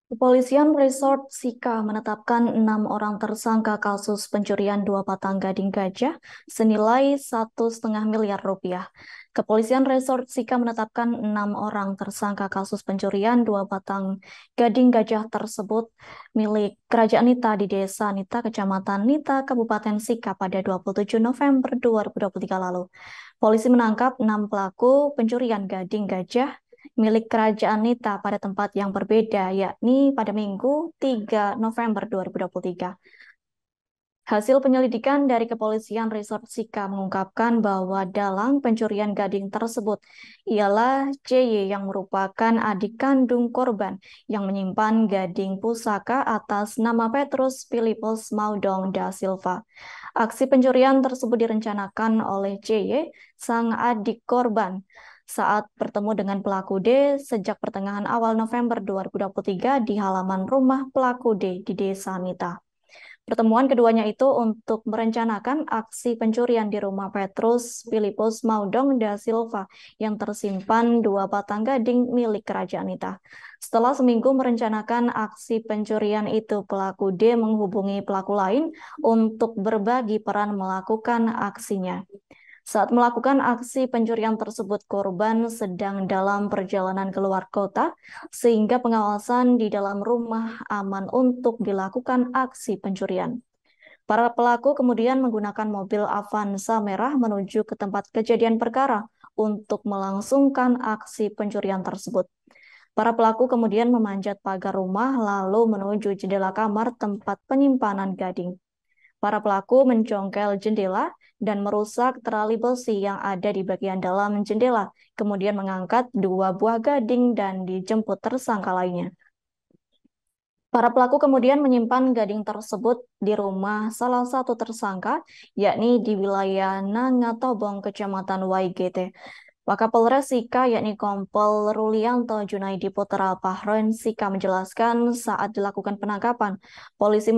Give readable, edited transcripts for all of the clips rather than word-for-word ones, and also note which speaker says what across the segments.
Speaker 1: Kepolisian Resort Sika menetapkan 6 orang tersangka kasus pencurian 2 batang gading gajah senilai 1,5 miliar rupiah. Kepolisian Resort Sika menetapkan 6 orang tersangka kasus pencurian 2 batang gading gajah tersebut milik Kerajaan Nita di Desa Nita, Kecamatan Nita, Kabupaten Sika pada 27 November 2023 lalu. Polisi menangkap 6 pelaku pencurian gading gajah milik Kerajaan Nita pada tempat yang berbeda, yakni pada Minggu 3 November 2023. Hasil penyelidikan dari Kepolisian Resort Sika mengungkapkan bahwa dalang pencurian gading tersebut ialah JY yang merupakan adik kandung korban yang menyimpan gading pusaka atas nama Petrus Filipus Maudong da Silva. Aksi pencurian tersebut direncanakan oleh JY, sang adik korban, saat bertemu dengan pelaku D sejak pertengahan awal November 2023 di halaman rumah pelaku D di Desa Nita. Pertemuan keduanya itu untuk merencanakan aksi pencurian di rumah Petrus Filipus Maudong da Silva yang tersimpan 2 batang gading milik Kerajaan Nita. Setelah seminggu merencanakan aksi pencurian itu, pelaku D menghubungi pelaku lain untuk berbagi peran melakukan aksinya. Saat melakukan aksi pencurian tersebut, korban sedang dalam perjalanan keluar kota, sehingga pengawasan di dalam rumah aman untuk dilakukan aksi pencurian. Para pelaku kemudian menggunakan mobil Avanza merah menuju ke tempat kejadian perkara untuk melangsungkan aksi pencurian tersebut. Para pelaku kemudian memanjat pagar rumah lalu menuju jendela kamar tempat penyimpanan gading. Para pelaku mencongkel jendela dan merusak terali besi yang ada di bagian dalam jendela, kemudian mengangkat 2 buah gading dan dijemput tersangka lainnya. Para pelaku kemudian menyimpan gading tersebut di rumah salah satu tersangka, yakni di wilayah Nangatobong, Kecamatan YGT. Wakapolres Sika, yakni Kompol Rulianto Junaidi Putra Pahron Sika, menjelaskan saat dilakukan penangkapan, polisi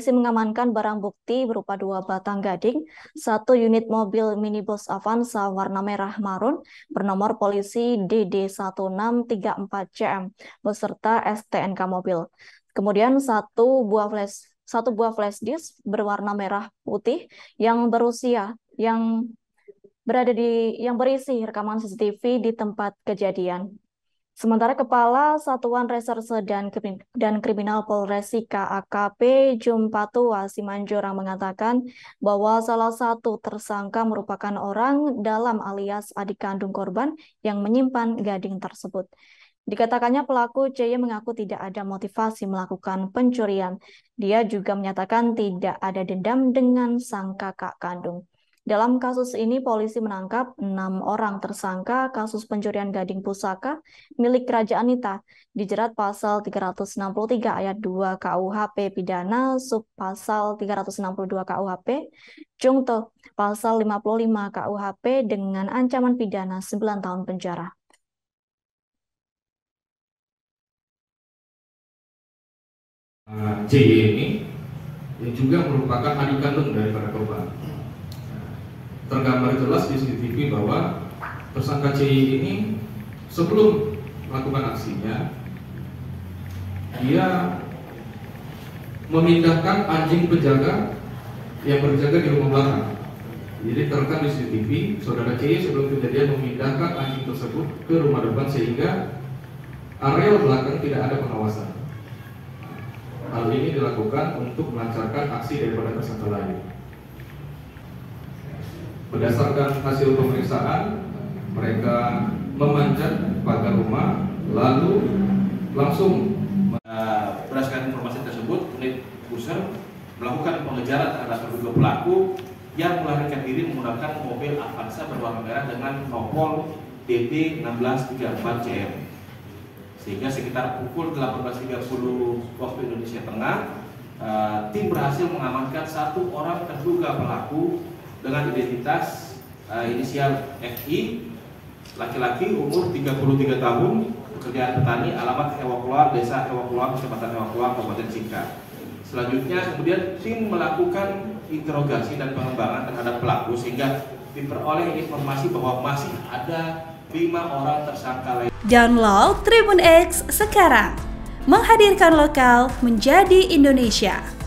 Speaker 1: mengamankan barang bukti berupa 2 batang gading, 1 unit mobil minibus Avanza warna merah marun bernomor polisi DD1634CM beserta STNK mobil. Kemudian satu buah flash disk berwarna merah putih yang yang berisi rekaman CCTV di tempat kejadian. Sementara Kepala Satuan Reserse dan Kriminal Polres Sika AKP Jumpatua Simanjorang mengatakan bahwa salah satu tersangka merupakan orang dalam alias adik kandung korban yang menyimpan gading tersebut. Dikatakannya pelaku CY mengaku tidak ada motivasi melakukan pencurian. Dia juga menyatakan tidak ada dendam dengan sang kakak kandung. Dalam kasus ini, polisi menangkap 6 orang tersangka kasus pencurian gading pusaka milik Kerajaan Nita, dijerat pasal 363 ayat 2 KUHP pidana, sub pasal 362 KUHP, jungto pasal 55 KUHP dengan ancaman pidana 9 tahun penjara.
Speaker 2: JY ini yang juga merupakan adik kandung daripada korban. Tergambar jelas di CCTV bahwa tersangka CY ini sebelum melakukan aksinya, dia memindahkan anjing penjaga yang berjaga di rumah belakang. Jadi terekam di CCTV, saudara CY sebelum kejadian memindahkan anjing tersebut ke rumah depan sehingga area belakang tidak ada pengawasan. Hal ini dilakukan untuk melancarkan aksi daripada tersangka lain. Berdasarkan hasil pemeriksaan, mereka memanjat pagar rumah, lalu langsung
Speaker 3: berdasarkan informasi tersebut, unit Pusat melakukan pengejaran terhadap terduga pelaku yang melarikan diri menggunakan mobil Avanza berwarna merah dengan nomor DD1634CM. Sehingga sekitar pukul 18.30 waktu Indonesia Tengah, tim berhasil mengamankan 1 orang terduga pelaku dengan identitas inisial FI, laki-laki, umur 33 tahun, pekerjaan petani, alamat Hewakular, Desa Hewakular, Kecamatan Hewakular, Kabupaten Sika. Selanjutnya kemudian tim melakukan interogasi dan pengembangan terhadap pelaku sehingga diperoleh informasi bahwa masih ada 5 orang tersangka lain.
Speaker 4: Download Tribun X sekarang, menghadirkan lokal menjadi Indonesia.